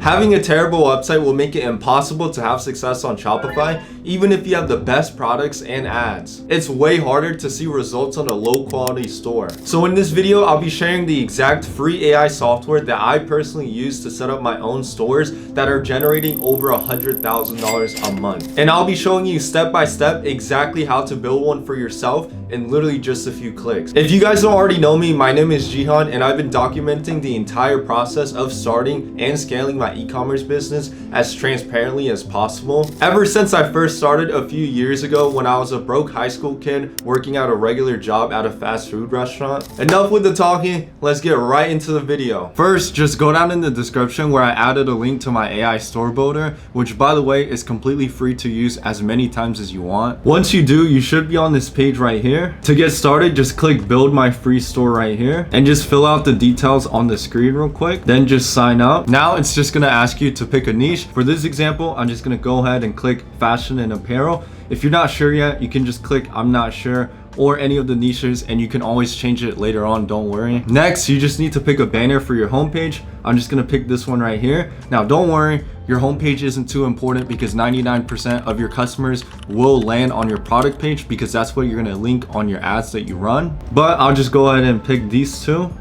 Having a terrible website will make it impossible to have success on Shopify, even if you have the best products and ads. It's way harder to see results on a low quality store. So in this video, I'll be sharing the exact free AI software that I personally use to set up my own stores that are generating over $100,000 a month. And I'll be showing you step by step exactly how to build one for yourself in literally just a few clicks. If you guys don't already know me, my name is Jihan and I've been documenting the entire process of starting and scaling my e-commerce business as transparently as possible. Ever since I first started a few years ago when I was a broke high school kid working at a regular job at a fast food restaurant. Enough with the talking, let's get right into the video. First, just go down in the description where I added a link to my AI store builder, which by the way is completely free to use as many times as you want. Once you do, you should be on this page right here. To get started, just click build my free store right here and just fill out the details on the screen real quick, then just sign up. Now it's just gonna ask you to pick a niche. For this example, I'm just gonna go ahead and click fashion and apparel. If you're not sure yet, you can just click I'm not sure or any of the niches and you can always change it later on, don't worry. Next, you just need to pick a banner for your homepage. I'm just gonna pick this one right here. Now don't worry, your homepage isn't too important because 99% of your customers will land on your product page because that's what you're gonna link on your ads that you run. But I'll just go ahead and pick these two.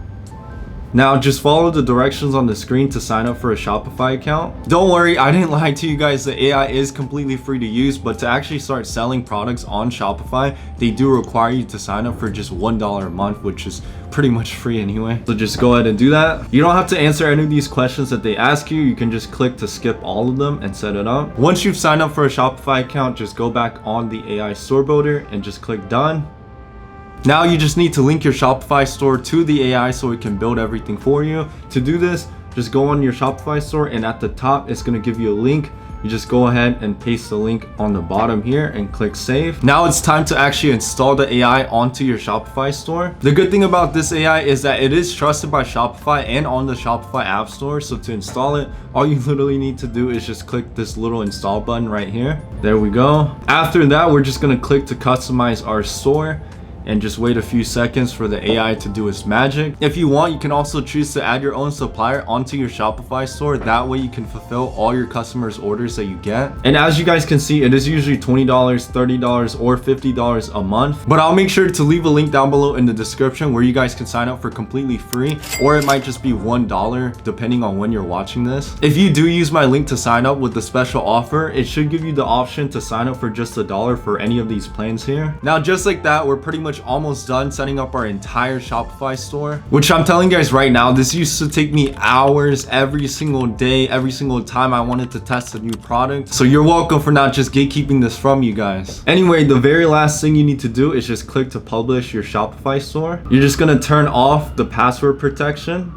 Now just follow the directions on the screen to sign up for a Shopify account. Don't worry, I didn't lie to you guys, the AI is completely free to use, but to actually start selling products on Shopify, they do require you to sign up for just $1 a month, which is pretty much free anyway. So just go ahead and do that. You don't have to answer any of these questions that they ask you. You can just click to skip all of them and set it up. Once you've signed up for a Shopify account, just go back on the AI store builder and just click done. Now you just need to link your Shopify store to the AI so it can build everything for you. To do this, just go on your Shopify store and at the top, it's gonna give you a link. You just go ahead and paste the link on the bottom here and click save. Now it's time to actually install the AI onto your Shopify store. The good thing about this AI is that it is trusted by Shopify and on the Shopify App Store. So to install it, all you literally need to do is just click this little install button right here. There we go. After that, we're just gonna click to customize our store and just wait a few seconds for the AI to do its magic. If you want, you can also choose to add your own supplier onto your Shopify store. That way you can fulfill all your customers' orders that you get. And as you guys can see, it is usually $20, $30, or $50 a month. But I'll make sure to leave a link down below in the description where you guys can sign up for completely free, or it might just be $1 depending on when you're watching this. If you do use my link to sign up with the special offer, it should give you the option to sign up for just $1 for any of these plans here. Now, just like that, we're pretty much almost done setting up our entire Shopify store, which I'm telling you guys right now, this used to take me hours every single day, every single time I wanted to test a new product. So you're welcome for not just gatekeeping this from you guys. Anyway, the very last thing you need to do is just click to publish your Shopify store. You're just gonna turn off the password protection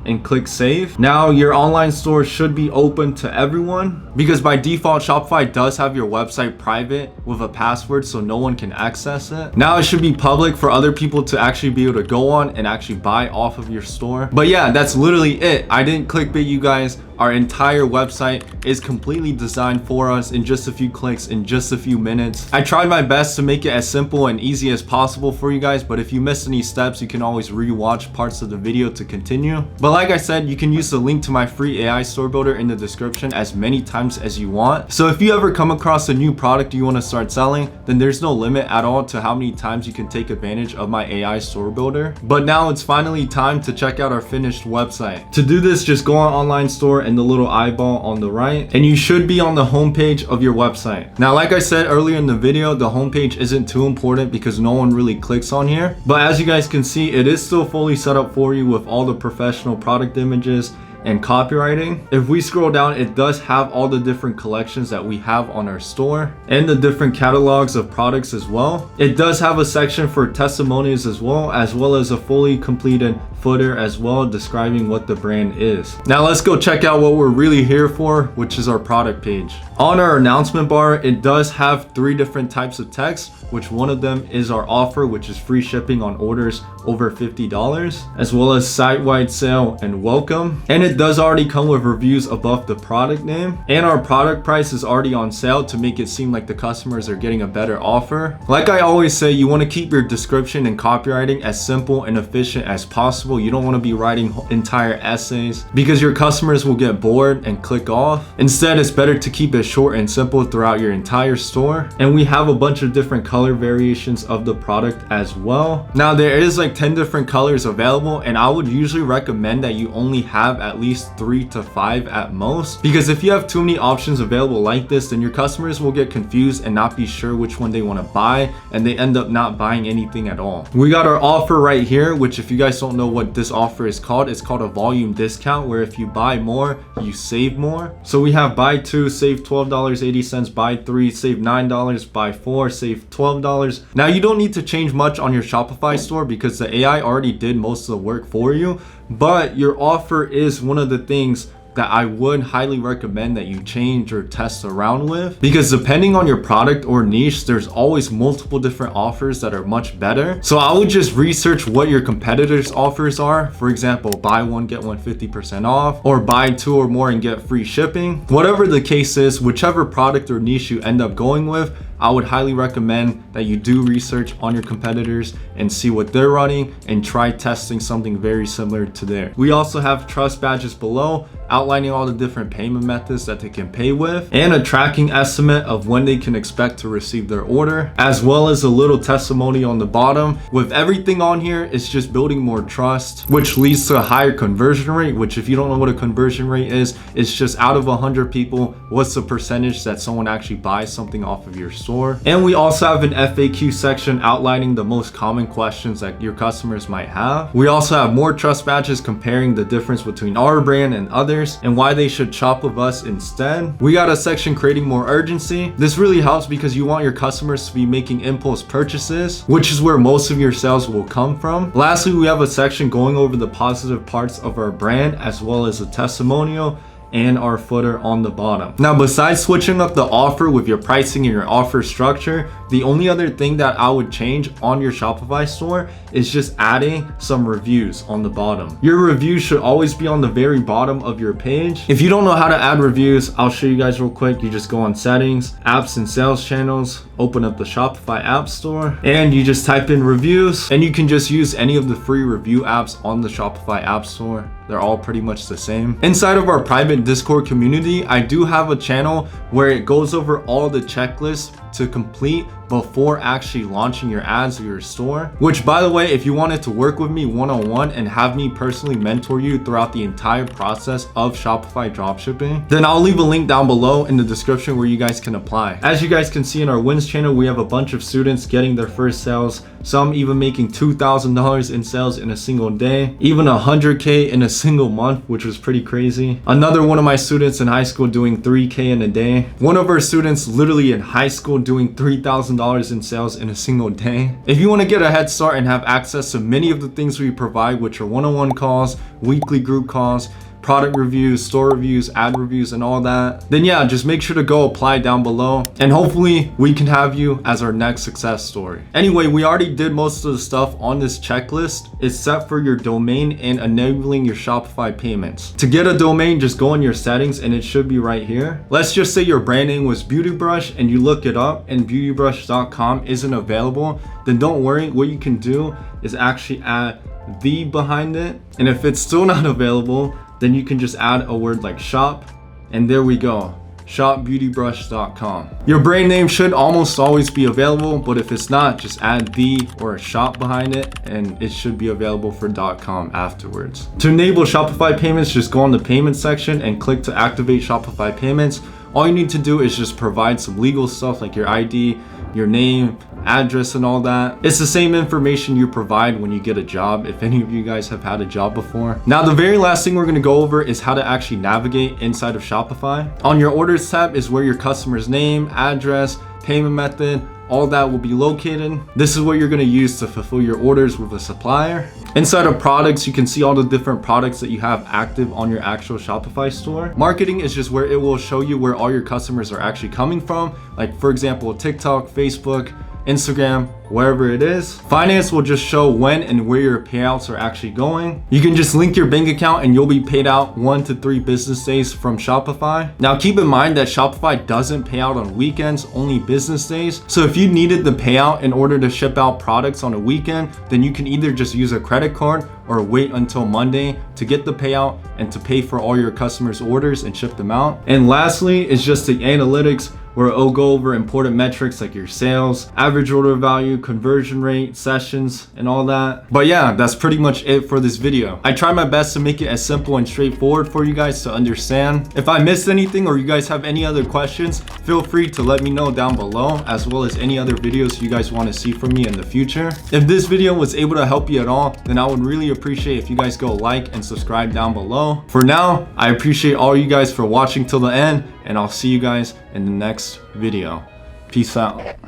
and click save. Now your online store should be open to everyone because by default Shopify does have your website private with a password so no one can access it. Now it should be public for other people to actually be able to go on and actually buy off of your store. But yeah, that's literally it. I didn't clickbait you guys. Our entire website is completely designed for us in just a few clicks, in just a few minutes. I tried my best to make it as simple and easy as possible for you guys, but if you missed any steps, you can always rewatch parts of the video to continue. But like I said, you can use the link to my free AI store builder in the description as many times as you want. So if you ever come across a new product you want to start selling, then there's no limit at all to how many times you can take advantage of my AI store builder. But now it's finally time to check out our finished website. To do this, just go on online store and the little eyeball on the right, and you should be on the homepage of your website. Now, like I said earlier in the video, the homepage isn't too important because no one really clicks on here. But as you guys can see, it is still fully set up for you with all the professional product images and copywriting. If we scroll down, it does have all the different collections that we have on our store and the different catalogs of products as well. It does have a section for testimonials as well as a fully completed footer as well describing what the brand is. Now let's go check out what we're really here for, which is our product page. On our announcement bar, it does have 3 different types of text, which one of them is our offer, which is free shipping on orders over $50, as well as site-wide sale and welcome. And it does already come with reviews above the product name, and our product price is already on sale to make it seem like the customers are getting a better offer. Like I always say, you want to keep your description and copywriting as simple and efficient as possible. possible. You don't want to be writing entire essays because your customers will get bored and click off. Instead, it's better to keep it short and simple throughout your entire store. And we have a bunch of different color variations of the product as well. Now there is like 10 different colors available, and I would usually recommend that you only have at least 3 to 5 at most, because if you have too many options available like this, then your customers will get confused and not be sure which one they want to buy, and they end up not buying anything at all. We got our offer right here, which if you guys don't know what this offer is called, it's called a volume discount, where if you buy more, you save more. So we have buy 2, save $12.80, buy 3, save $9, buy 4, save $12. Now you don't need to change much on your Shopify store because the AI already did most of the work for you, but your offer is one of the things that I would highly recommend that you change or test around with, because depending on your product or niche, there's always multiple different offers that are much better. So I would just research what your competitors' offers are. For example, buy one, get one 50% off, or buy 2 or more and get free shipping. Whatever the case is, whichever product or niche you end up going with, I would highly recommend that you do research on your competitors and see what they're running and try testing something very similar to theirs. We also have trust badges below outlining all the different payment methods that they can pay with, and a tracking estimate of when they can expect to receive their order, as well as a little testimony on the bottom. With everything on here, it's just building more trust, which leads to a higher conversion rate, which if you don't know what a conversion rate is, it's just out of 100 people, what's the percentage that someone actually buys something off of your store. And we also have an FAQ section outlining the most common questions that your customers might have. We also have more trust badges comparing the difference between our brand and others and why they should shop with us instead. We got a section creating more urgency. This really helps because you want your customers to be making impulse purchases, which is where most of your sales will come from. Lastly, we have a section going over the positive parts of our brand, as well as a testimonial and our footer on the bottom. Now, besides switching up the offer with your pricing and your offer structure, the only other thing that I would change on your Shopify store is just adding some reviews on the bottom. Your reviews should always be on the very bottom of your page. If you don't know how to add reviews, I'll show you guys real quick. You just go on settings, apps and sales channels, open up the Shopify app store, and you just type in reviews, and you can just use any of the free review apps on the Shopify app store. They're all pretty much the same. Inside of our private Discord community, I do have a channel where it goes over all the checklists to complete before actually launching your ads or your store. Which, by the way, if you wanted to work with me one-on-one and have me personally mentor you throughout the entire process of Shopify dropshipping, then I'll leave a link down below in the description where you guys can apply. As you guys can see in our wins channel, we have a bunch of students getting their first sales, some even making $2,000 in sales in a single day, even $100K in a single month, which was pretty crazy. Another one of my students in high school doing $3K in a day. One of our students literally in high school doing $3,000 in sales in a single day. If you want to get a head start and have access to many of the things we provide, which are one-on-one calls, weekly group calls, product reviews, store reviews, ad reviews, and all that, then yeah, just make sure to go apply down below, and hopefully we can have you as our next success story. Anyway, we already did most of the stuff on this checklist except for your domain and enabling your Shopify payments. To get a domain, just go in your settings and it should be right here. Let's just say your brand name was Beauty Brush and you look it up and beautybrush.com isn't available, then don't worry. What you can do is actually add the behind it, and if it's still not available, then you can just add a word like shop, and there we go, shopbeautybrush.com. Your brand name should almost always be available, but if it's not, just add the or a shop behind it and it should be available for .com afterwards. To enable Shopify payments, just go on the payment section and click to activate Shopify payments. All you need to do is just provide some legal stuff like your ID, your name, address, and all that. It's the same information you provide when you get a job, if any of you guys have had a job before. Now, the very last thing we're gonna go over is how to actually navigate inside of Shopify. On your orders tab is where your customer's name, address, payment method, all that will be located. This is what you're gonna use to fulfill your orders with a supplier. Inside of products, you can see all the different products that you have active on your actual Shopify store. Marketing is just where it will show you where all your customers are actually coming from. Like for example, TikTok, Facebook, Instagram, wherever it is. Finance will just show when and where your payouts are actually going. You can just link your bank account and you'll be paid out 1 to 3 business days from Shopify. Now keep in mind that Shopify doesn't pay out on weekends, only business days. So if you needed the payout in order to ship out products on a weekend, then you can either just use a credit card or wait until Monday to get the payout and to pay for all your customers' orders and ship them out. And lastly is just the analytics, where it'll go over important metrics like your sales, average order value, conversion rate, sessions, and all that. But yeah, that's pretty much it for this video. I try my best to make it as simple and straightforward for you guys to understand. If I missed anything or you guys have any other questions, feel free to let me know down below, as well as any other videos you guys want to see from me in the future. If this video was able to help you at all, then I would really appreciate if you guys go like and subscribe down below. For now, I appreciate all you guys for watching till the end, and I'll see you guys in the next video. Peace out.